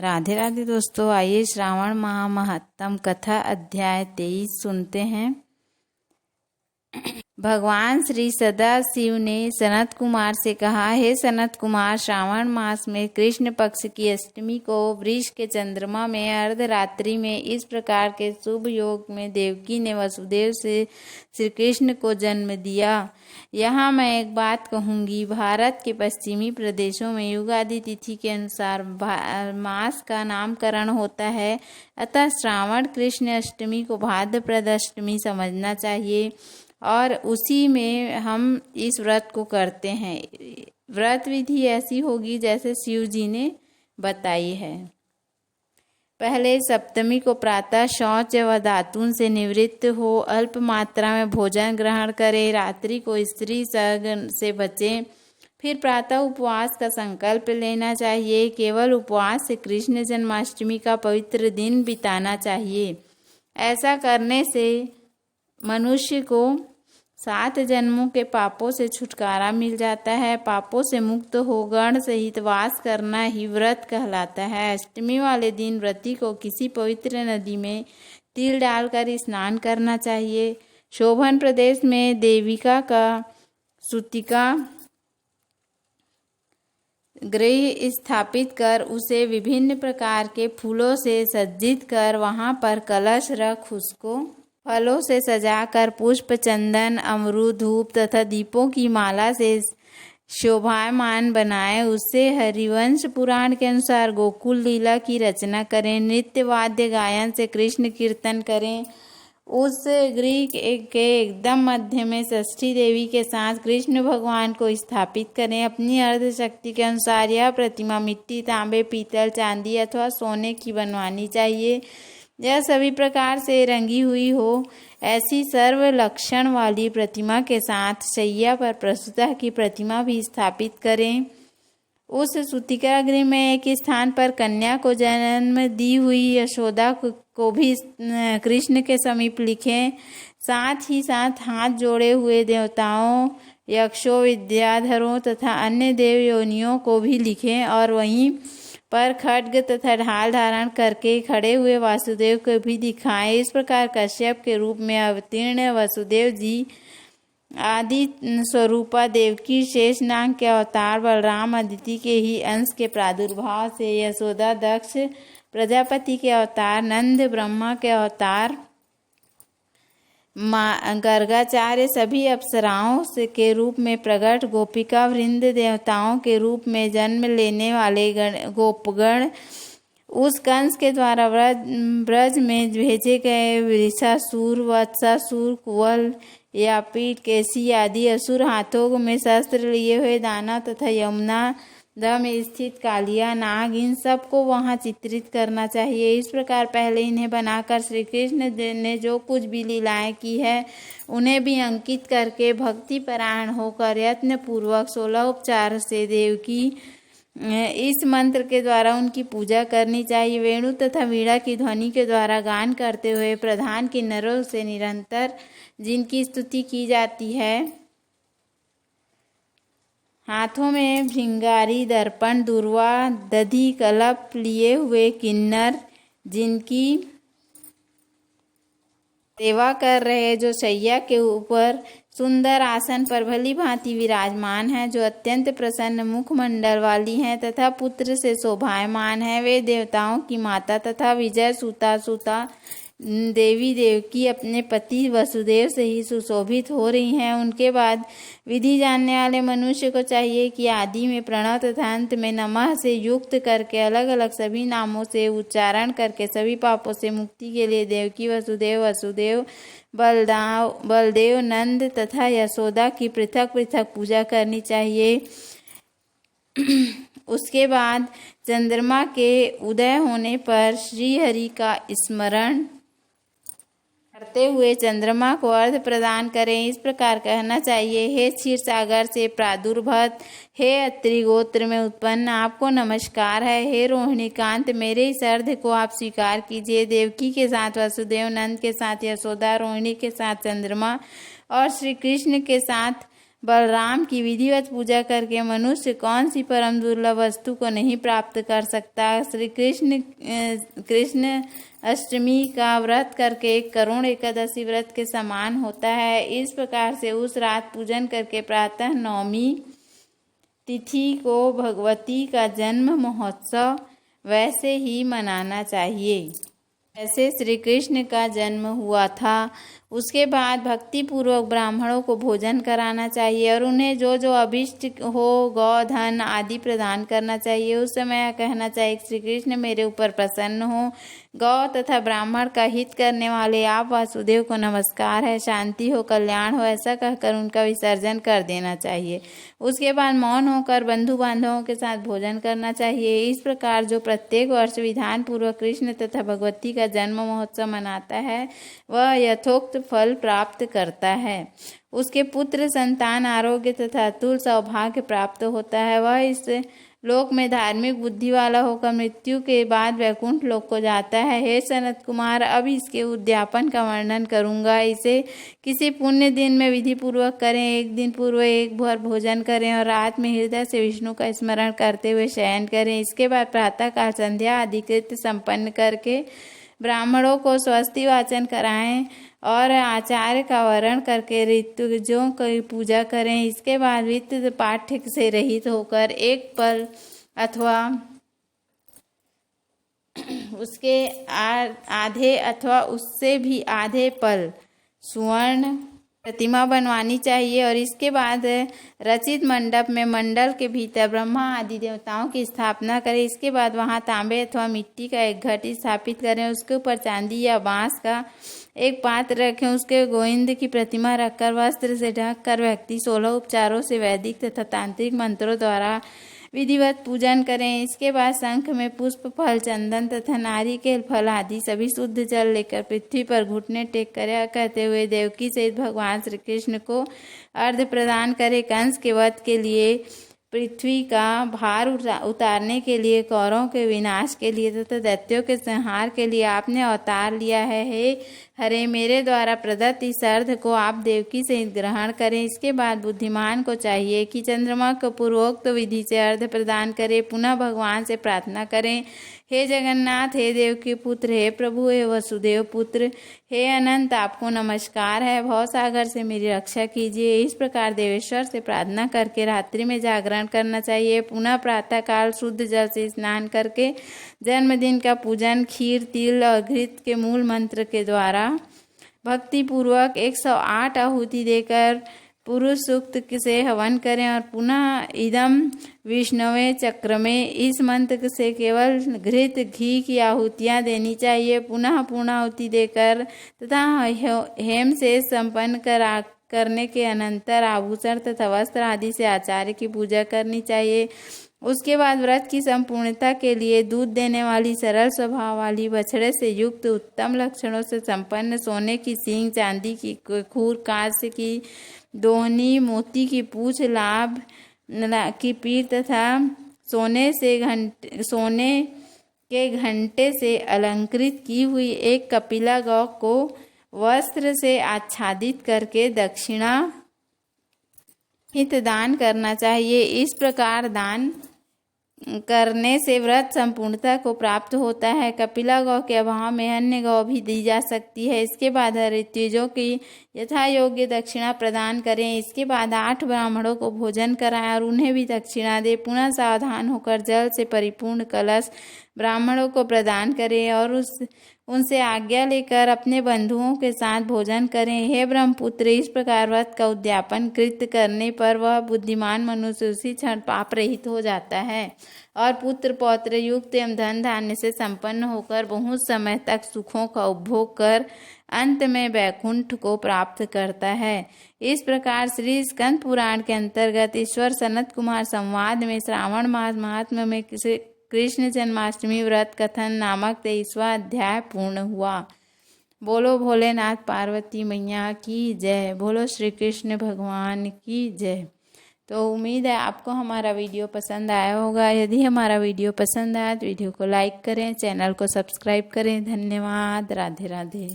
राधे राधे दोस्तों, आइए श्रावण माह महत्तम कथा अध्याय 23 सुनते हैं। भगवान श्री सदाशिव ने सनत कुमार से कहा, हे सनत कुमार, श्रावण मास में कृष्ण पक्ष की अष्टमी को वृष के चंद्रमा में अर्धरात्रि में इस प्रकार के शुभ योग में देवकी ने वसुदेव से श्री कृष्ण को जन्म दिया। यहाँ मैं एक बात कहूँगी। भारत के पश्चिमी प्रदेशों में युगादि तिथि के अनुसार मास का नामकरण होता है, अतः श्रावण कृष्ण अष्टमी को भाद्रपद अष्टमी समझना चाहिए और उसी में हम इस व्रत को करते हैं। व्रत विधि ऐसी होगी जैसे शिव जी ने बताई है। पहले सप्तमी को प्रातः शौच व दातून से निवृत्त हो, अल्प मात्रा में भोजन ग्रहण करें, रात्रि को स्त्री संग से बचें, फिर प्रातः उपवास का संकल्प लेना चाहिए। केवल उपवास से कृष्ण जन्माष्टमी का पवित्र दिन बिताना चाहिए। ऐसा करने से मनुष्य को 7 जन्मों के पापों से छुटकारा मिल जाता है। पापों से मुक्त हो गण सहित वास करना ही व्रत कहलाता है। अष्टमी वाले दिन व्रती को किसी पवित्र नदी में तिल डालकर स्नान करना चाहिए। शोभन प्रदेश में देविका का सूतिका गृह स्थापित कर उसे विभिन्न प्रकार के फूलों से सज्जित कर वहां पर कलश रख उसको फलों से सजाकर पुष्प, चंदन, अमरूद, धूप तथा दीपों की माला से शोभायमान बनाए। उससे हरिवंश पुराण के अनुसार गोकुल लीला की रचना करें। नृत्य वाद्य गायन से कृष्ण कीर्तन करें। उस गृह के एकदम मध्य में षष्ठी देवी के साथ कृष्ण भगवान को स्थापित करें। अपनी अर्ध शक्ति के अनुसार यह प्रतिमा मिट्टी, तांबे, पीतल, चांदी अथवा सोने की बनवानी चाहिए। यह सभी प्रकार से रंगी हुई हो। ऐसी सर्व लक्षण वाली प्रतिमा के साथ शैया पर प्रसूता की प्रतिमा भी स्थापित करें। उस सूतिका गृह में एक स्थान पर कन्या को जन्म दी हुई यशोदा को भी कृष्ण के समीप लिखें। साथ ही साथ हाथ जोड़े हुए देवताओं, यक्षों, विद्याधरों तथा अन्य देव योनियों को भी लिखें और वहीं पर खड्ग तथा ढाल धारण करके खड़े हुए वासुदेव को भी दिखाएं। इस प्रकार कश्यप के रूप में अवतीर्ण वसुदेव जी, आदि स्वरूपा देवकी, शेषनाग के अवतार बलराम, अदिति के ही अंश के प्रादुर्भाव से यशोदा, दक्ष प्रजापति के अवतार, नंद ब्रह्मा के अवतार, गर्गाचार्य सभी अप्सराओं से के रूप में प्रकट, गोपिका वृंद देवताओं के रूप में जन्म लेने वाले गोपगण, उस कंस के द्वारा ब्रज में भेजे गए वृषासुर, वत्सासुर, कुवल, यापीठ, केसी आदि असुर, हाथों में शस्त्र लिए हुए दानव तथा यमुना में स्थित कालिया नाग, इन सबको वहां चित्रित करना चाहिए। इस प्रकार पहले इन्हें बनाकर श्री कृष्ण ने जो कुछ भी लीलाएं की है उन्हें भी अंकित करके भक्ति परायण होकर यत्न पूर्वक 16 उपचार से देवकी इस मंत्र के द्वारा उनकी पूजा करनी चाहिए। वेणु तथा वीणा की ध्वनि के द्वारा गान करते हुए प्रधान किन्नरों से निरंतर जिनकी स्तुति की जाती है। हाथों में भृंगारी, दर्पण, दूर्वा, दधि, कलप लिए हुए किन्नर जिनकी सेवा कर रहे, जो शैया के ऊपर सुंदर आसन पर भली भांति विराजमान है, जो अत्यंत प्रसन्न मुखमंडल वाली हैं तथा पुत्र से शोभायमान है, वे देवताओं की माता तथा विजय सुता देवी देवकी अपने पति वसुदेव से ही सुशोभित हो रही हैं। उनके बाद विधि जानने वाले मनुष्य को चाहिए कि आदि में प्रणव तथा अंत में नमः से युक्त करके अलग अलग सभी नामों से उच्चारण करके सभी पापों से मुक्ति के लिए देवकी, वसुदेव, बलदेव, नंद तथा यशोदा की पृथक पृथक पूजा करनी चाहिए। उसके बाद चंद्रमा के उदय होने पर श्री हरि का स्मरण करते हुए चंद्रमा को अर्घ्य प्रदान करें। इस प्रकार कहना चाहिए, हे क्षीर सागर से प्रादुर्भूत, हे अत्रि गोत्र में उत्पन्न, आपको नमस्कार है। हे रोहिणी कांत, मेरे इस अर्घ्य को आप स्वीकार कीजिए। देवकी के साथ वसुदेव, नंद के साथ यशोदा, रोहिणी के साथ चंद्रमा और श्री कृष्ण के साथ बलराम की विधिवत पूजा करके मनुष्य कौन सी परम दुर्लभ वस्तु को नहीं प्राप्त कर सकता। श्री कृष्ण अष्टमी का व्रत करके 1 करोड़ एकादशी व्रत के समान होता है। इस प्रकार से उस रात पूजन करके प्रातः नवमी तिथि को भगवती का जन्म महोत्सव वैसे ही मनाना चाहिए ऐसे श्री कृष्ण का जन्म हुआ था। उसके बाद भक्ति पूर्वक ब्राह्मणों को भोजन कराना चाहिए और उन्हें जो जो अभिष्ट हो गौ धन आदि प्रदान करना चाहिए। उस समय कहना चाहिए श्री कृष्ण मेरे ऊपर प्रसन्न हो, गौ तथा ब्राह्मण का हित करने वाले आप वासुदेव को नमस्कार है, शांति हो, कल्याण हो, ऐसा कहकर उनका विसर्जन कर देना चाहिए। उसके बाद मौन होकर बंधु बांधवों के साथ भोजन करना चाहिए। इस प्रकार जो प्रत्येक वर्ष विधान पूर्वक कृष्ण तथा भगवती का जन्म महोत्सव मनाता है वह यथोक्त फल प्राप्त करता है। उसके पुत्र संतान आरोग्य तथा अतुल सौभाग्य प्राप्त होता है। वह इस लोक में धार्मिक बुद्धि वाला होकर मृत्यु के बाद वैकुंठ लोक को जाता है। हे सनत कुमार, अब इसके उद्यापन का वर्णन करूंगा। इसे किसी पुण्य दिन में विधि पूर्वक करें। 1 दिन पूर्व 1 भर भोजन करें और रात में हृदय से विष्णु का स्मरण करते हुए शयन करें। इसके बाद प्रातःकाल संध्या आदि कृत्य संपन्न करके ब्राह्मणों को स्वस्ति वाचन कराएं और आचार्य का वर्ण करके ऋतुजों की पूजा करें। इसके बाद वित्त पाठ्य से रहित होकर 1 पल अथवा उसके आधे अथवा उससे भी आधे पल स्वर्ण प्रतिमा बनवानी चाहिए और इसके बाद रचित मंडप में मंडल के भीतर ब्रह्मा आदि देवताओं की स्थापना करें। इसके बाद वहां तांबे अथवा मिट्टी का एक घट स्थापित करें। उसके ऊपर चांदी या बांस का एक पात्र रखें। उसके गोविंद की प्रतिमा रखकर वस्त्र से ढककर व्यक्ति 16 उपचारों से वैदिक तथा तांत्रिक मंत्रों द्वारा विधिवत पूजन करें। इसके बाद शंख में पुष्प फल चंदन तथा नारिकेल फल आदि सभी शुद्ध जल लेकर पृथ्वी पर घुटने टेक कर कहते हुए देवकी सहित भगवान श्री कृष्ण को अर्घ्य प्रदान करें। कंस के वध के लिए, पृथ्वी का भार उतारने के लिए, कौरवों के विनाश के लिए तथा दैत्यों के संहार के लिए आपने अवतार लिया है। हे हरे, मेरे द्वारा प्रदत्त इस अर्घ्य को आप देवकी से ग्रहण करें। इसके बाद बुद्धिमान को चाहिए कि चंद्रमा को पूर्वोक्त विधि से अर्घ्य प्रदान करें। पुनः भगवान से प्रार्थना करें, हे जगन्नाथ, हे देव के पुत्र, हे प्रभु, हे वसुदेव पुत्र, हे अनंत, आपको नमस्कार है। भवसागर से मेरी रक्षा कीजिए। इस प्रकार देवेश्वर से प्रार्थना करके रात्रि में जागरण करना चाहिए। पुनः प्रातःकाल शुद्ध जल से स्नान करके जन्मदिन का पूजन खीर, तिल और घृत के मूल मंत्र के द्वारा भक्ति पूर्वक 108 आहुति देकर पुरुष सूक्त से हवन करें और पुनः इदम विष्णवे चक्र में इस मंत्र से केवल घृत घी की आहुतियाँ देनी चाहिए। पुनः पूर्णाहुति देकर तथा हेम से संपन्न करने के अनंतर आभूषण तथा वस्त्र आदि से आचार्य की पूजा करनी चाहिए। उसके बाद व्रत की संपूर्णता के लिए दूध देने वाली सरल स्वभाव वाली बछड़े से युक्त उत्तम लक्षणों से संपन्न सोने की सींग, चांदी की खूर, कांस्य की दोहनी, मोती की पूछ, लाभ की पीठ तथा सोने के घंटे से अलंकृत की हुई एक कपिला गौ को वस्त्र से आच्छादित करके दक्षिणा हित दान करना चाहिए। इस प्रकार दान करने से व्रत संपूर्णता को प्राप्त होता है। कपिला गौ के अभाव में अन्य गौ भी दी जा सकती है। इसके बाद ऋत्विजों की यथा योग्य दक्षिणा प्रदान करें। इसके बाद 8 ब्राह्मणों को भोजन कराएं और उन्हें भी दक्षिणा दें। पुनः सावधान होकर जल से परिपूर्ण कलश ब्राह्मणों को प्रदान करें और उनसे आज्ञा लेकर अपने बंधुओं के साथ भोजन करें। हे ब्रह्मपुत्र, इस प्रकार व्रत का उद्यापन कृत्य करने पर वह बुद्धिमान मनुष्य उसी क्षण पाप रहित हो जाता है और पुत्र पौत्र युक्त एवं धन धान्य से संपन्न होकर बहुत समय तक सुखों का उपभोग कर अंत में वैकुंठ को प्राप्त करता है। इस प्रकार श्री स्कंद पुराण के अंतर्गत ईश्वर सनत कुमार संवाद में श्रावण मास महात्म्य में कृष्ण जन्माष्टमी व्रत कथन नामक 23वां अध्याय पूर्ण हुआ। बोलो भोलेनाथ पार्वती मैया की जय। बोलो श्री कृष्ण भगवान की जय। तो उम्मीद है आपको हमारा वीडियो पसंद आया होगा। यदि हमारा वीडियो पसंद आया तो वीडियो को लाइक करें, चैनल को सब्सक्राइब करें। धन्यवाद। राधे राधे।